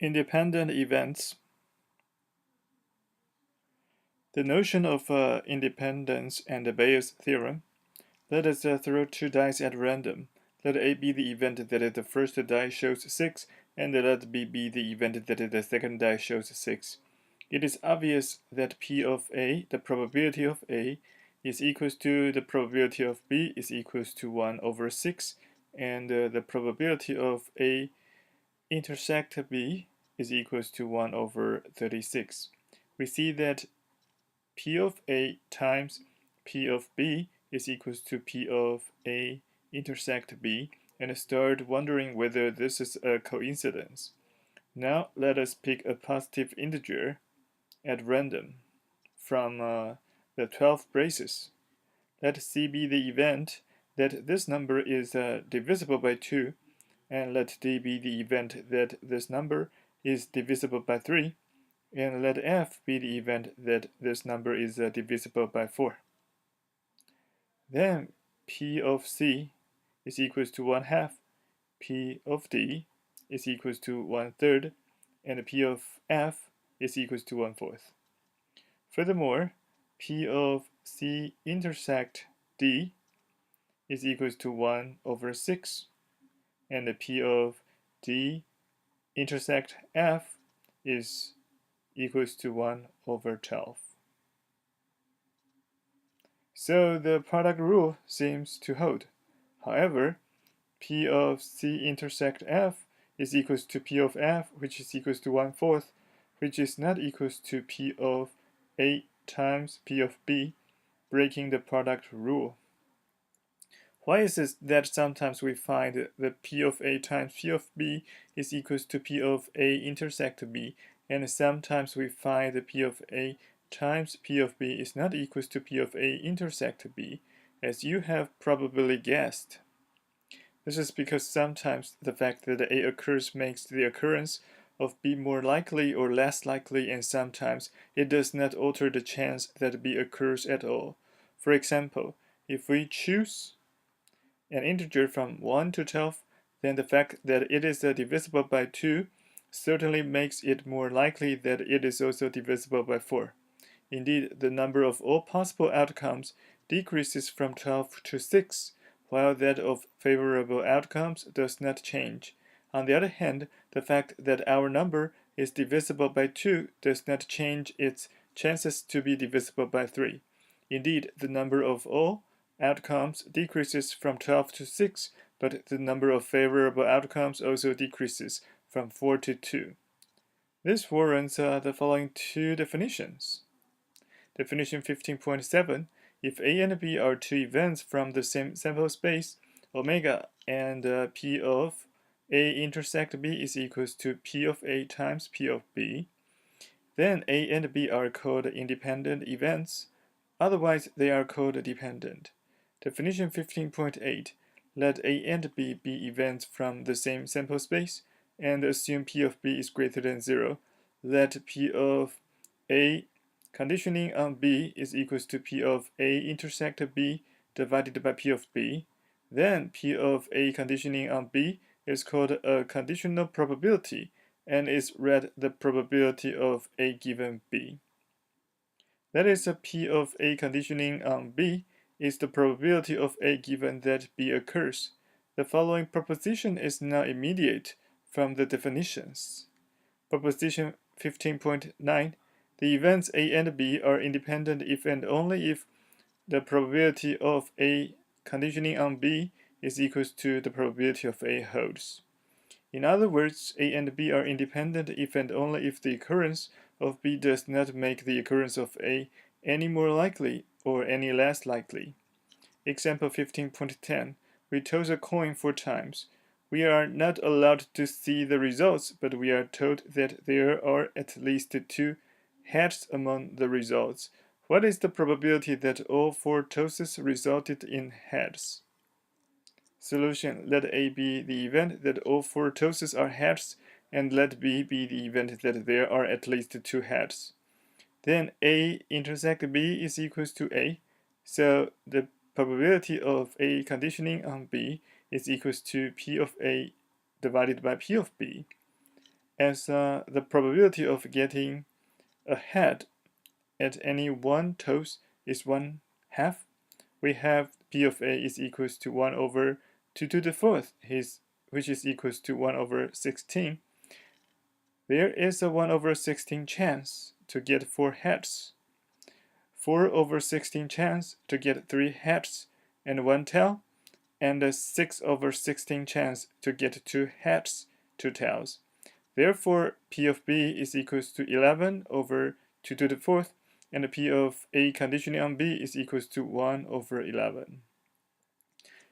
Independent events. The notion of independence and the Bayes theorem. Let us throw two dice at random. Let A be the event that the first die shows 6, and let B be the event that the second die shows 6. It is obvious that P of A, the probability of A, is equals to the probability of B is equals to 1 over 6, and the probability of A intersect B is equals to 1 over 36. We see that P of A times P of B is equals to P of A intersect B, and start wondering whether this is a coincidence. Now let us pick a positive integer at random from the 12 braces. Let C be the event that this number is divisible by 2, and let D be the event that this number is divisible by 3, and let F be the event that this number is divisible by 4. Then P of C is equals to 1/2, P of D is equals to 1/3, and P of F is equals to 1/4. Furthermore, P of C intersect D is equals to 1 over 6, and the P of D intersect F is equals to 1 over 12. So the product rule seems to hold. However, P of C intersect F is equals to P of F, which is equals to 1/4, which is not equals to P of A times P of B, breaking the product rule. Why is it that sometimes we find that P of A times P of B is equals to P of A intersect B, and sometimes we find that P of A times P of B is not equals to P of A intersect B, as you have probably guessed? This is because sometimes the fact that A occurs makes the occurrence of B more likely or less likely, and sometimes it does not alter the chance that B occurs at all. For example, if we choose an integer from 1 to 12, then the fact that it is divisible by 2 certainly makes it more likely that it is also divisible by 4. Indeed, the number of all possible outcomes decreases from 12 to 6, while that of favorable outcomes does not change. On the other hand, the fact that our number is divisible by 2 does not change its chances to be divisible by 3. Indeed, the number of all outcomes decreases from 12 to 6, but the number of favorable outcomes also decreases from 4 to 2. This warrants the following two definitions. Definition 15.7, if A and B are two events from the same sample space, omega and P of A intersect B is equals to P of A times P of B, then A and B are called independent events, otherwise they are called dependent. Definition 15.8, let A and B be events from the same sample space, and assume P of B is greater than 0. Let P of A conditioning on B is equals to P of A intersect B divided by P of B. Then P of A conditioning on B is called a conditional probability and is read the probability of A given B. That is, a P of A conditioning on B is the probability of A given that B occurs. The following proposition is now immediate from the definitions. Proposition 15.9, the events A and B are independent if and only if the probability of A conditioning on B is equals to the probability of A holds. In other words, A and B are independent if and only if the occurrence of B does not make the occurrence of A any more likely or any less likely. Example 15.10, we toss a coin 4 times. We are not allowed to see the results, but we are told that there are at least 2 heads among the results. What is the probability that all 4 tosses resulted in heads? Solution, let A be the event that all 4 tosses are heads, and let B be the event that there are at least 2 heads. Then A intersect B is equals to A, so the probability of A conditioning on B is equals to P of A divided by P of B. as the probability of getting ahead at any one toss is 1/2, we have P of A is equals to 1 over 2 to the fourth, which is equals to 1 over 16. There is a 1 over 16 chance to get 4 heads, 4 over 16 chance to get 3 heads and 1 tail, and a 6 over 16 chance to get 2 heads, 2 tails. Therefore, P of B is equals to 11 over 2 to the fourth, and P of A conditioning on B is equals to 1 over 11.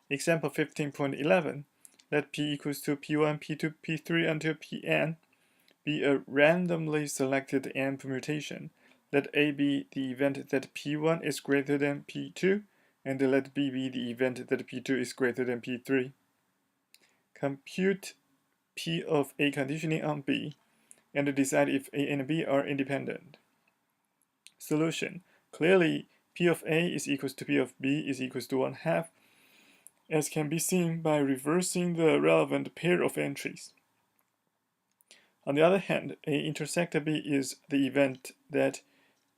Example 15.11. Let P equals to P1, P2, P3 until Pn be a randomly selected n permutation. Let A be the event that P1 is greater than P2, and let B be the event that P2 is greater than P3. Compute P of A conditioning on B, and decide if A and B are independent. Solution. Clearly, P of A is equals to P of B is equals to 1/2, as can be seen by reversing the relevant pair of entries. On the other hand, A intersect B is the event that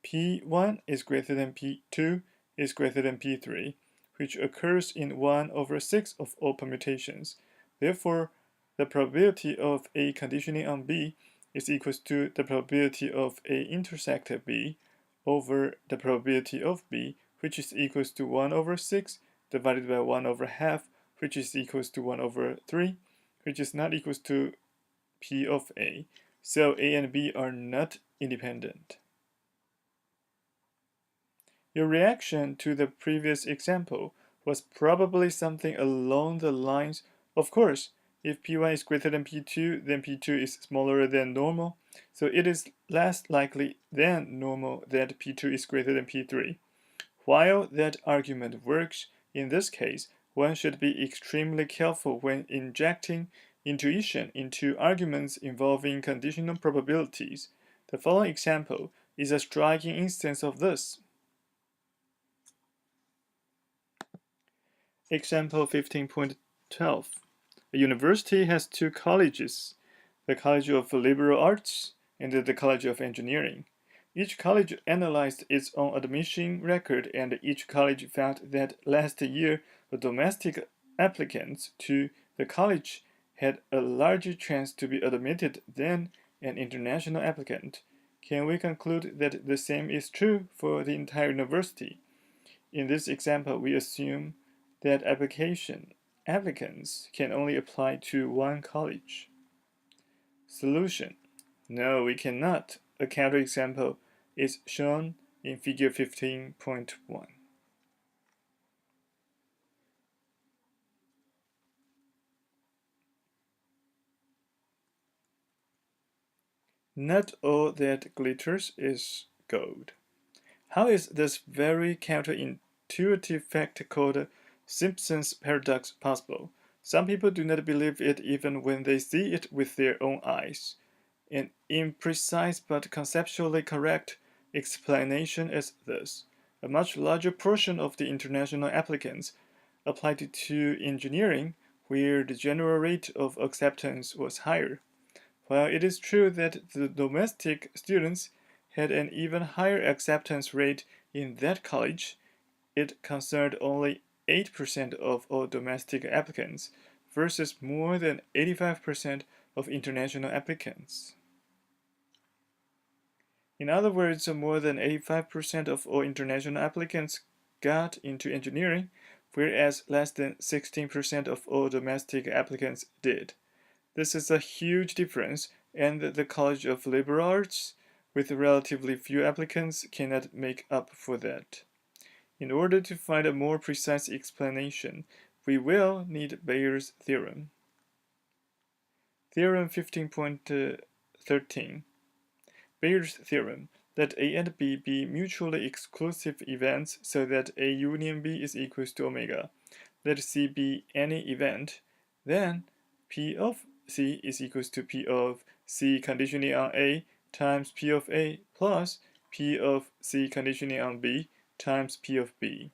P1 is greater than P2 is greater than P3, which occurs in 1 over 6 of all permutations. Therefore, the probability of A conditioning on B is equals to the probability of A intersect B over the probability of B, which is equals to 1 over 6 divided by 1 over half, which is equals to 1 over 3, which is not equals to P of A. So A and B are not independent. Your reaction to the previous example was probably something along the lines, of course, if P1 is greater than P2, then P2 is smaller than normal, so it is less likely than normal that P2 is greater than P3. While that argument works, in this case, one should be extremely careful when injecting intuition into arguments involving conditional probabilities. The following example is a striking instance of this. Example 15.12. A university has 2 colleges, the College of Liberal Arts and the College of Engineering. Each college analyzed its own admission record, and each college found that last year the domestic applicants to the college had a larger chance to be admitted than an international applicant. Can we conclude that the same is true for the entire university? In this example, we assume that applicants can only apply to one college. Solution. No, we cannot. A counterexample is shown in figure 15.1. Not all that glitters is gold. How is this very counterintuitive fact called Simpsons Paradox possible? Some people do not believe it even when they see it with their own eyes. An imprecise but conceptually correct explanation is this. A much larger portion of the international applicants applied to engineering, where the general rate of acceptance was higher. While it is true that the domestic students had an even higher acceptance rate in that college, it concerned only 8% of all domestic applicants versus more than 85% of international applicants. In other words, more than 85% of all international applicants got into engineering, whereas less than 16% of all domestic applicants did. This is a huge difference, and the College of Liberal Arts, with relatively few applicants, cannot make up for that. In order to find a more precise explanation, we will need Bayer's theorem. Theorem 15.13. Bayer's theorem. Let A and B be mutually exclusive events so that A union B is equals to omega. Let C be any event. Then P of C is equals to P of C conditioning on A times P of A plus P of C conditioning on B times P of B.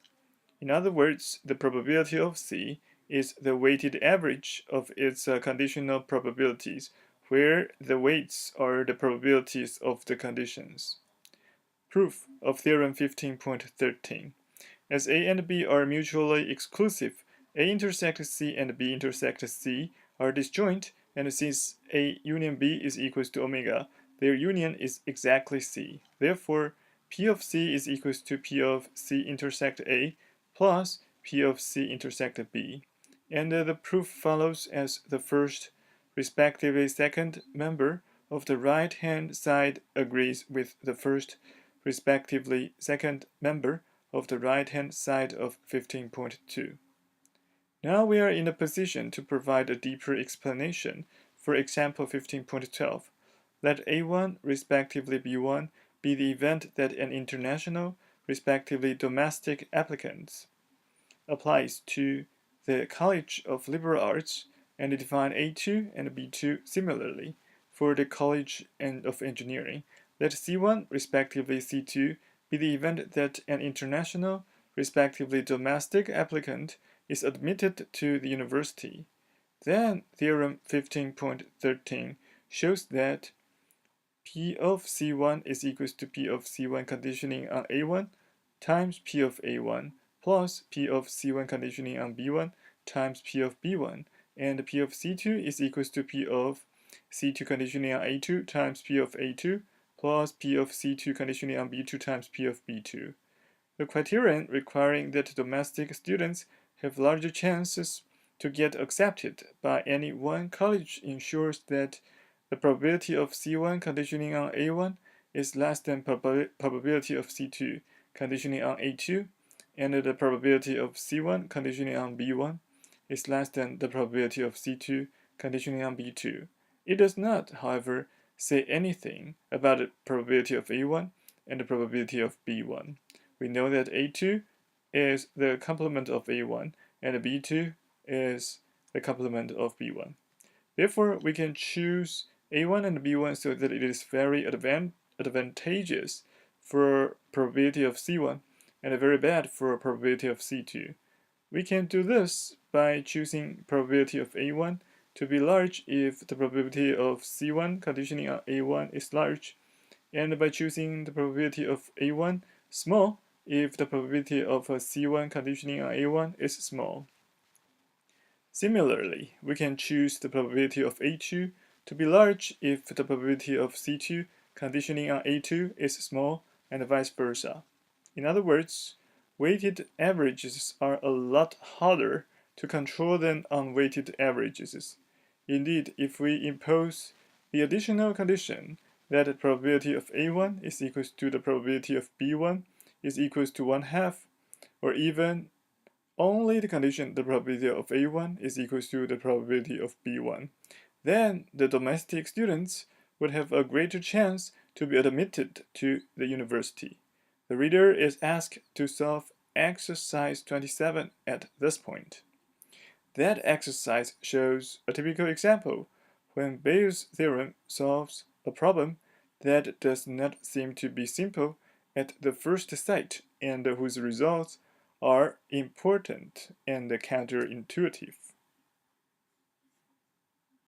In other words, the probability of C is the weighted average of its conditional probabilities, where the weights are the probabilities of the conditions. Proof of Theorem 15.13. As A and B are mutually exclusive, A intersect C and B intersect C are disjoint, and since A union B is equals to omega, their union is exactly C. Therefore, P of C is equals to P of C intersect A plus P of C intersect B. And the proof follows as the first, respectively second member of the right-hand side agrees with the first, respectively second member of the right-hand side of 15.2. Now we are in a position to provide a deeper explanation for example 15.12. Let A1, respectively B1, be the event that an international, respectively domestic applicant applies to the College of Liberal Arts, and define A2 and B2 similarly for the College of Engineering. Let C1, respectively C2, be the event that an international, respectively domestic applicant is admitted to the university. Then Theorem 15.13 shows that P of C1 is equals to P of C1 conditioning on A1 times P of A1 plus P of C1 conditioning on B1 times P of B1, and P of C2 is equals to P of C2 conditioning on A2 times P of A2 plus P of C2 conditioning on B2 times P of B2. The criterion requiring that domestic students have larger chances to get accepted by any one college ensures that the probability of C1 conditioning on A1 is less than probability of C2 conditioning on A2, and the probability of C1 conditioning on B1 is less than the probability of C2 conditioning on B2. It does not, however, say anything about the probability of A1 and the probability of B1. We know that A2 is the complement of A1 and B2 is the complement of B1. Therefore, we can choose A1 and B1 so that it is very advantageous for probability of C1 and very bad for probability of C2. We can do this by choosing probability of A1 to be large if the probability of C1 conditioning on A1 is large, and by choosing the probability of A1 small if the probability of a C1 conditioning on A1 is small. Similarly, we can choose the probability of A2 to be large if the probability of C2 conditioning on A2 is small, and vice versa. In other words, weighted averages are a lot harder to control than unweighted averages. Indeed, if we impose the additional condition that the probability of A1 is equals to the probability of B1 is equals to 1/2, or even only the condition the probability of A1 is equals to the probability of B1, then the domestic students would have a greater chance to be admitted to the university. The reader is asked to solve exercise 27 at this point. That exercise shows a typical example when Bayes' theorem solves a problem that does not seem to be simple at the first sight and whose results are important and counterintuitive.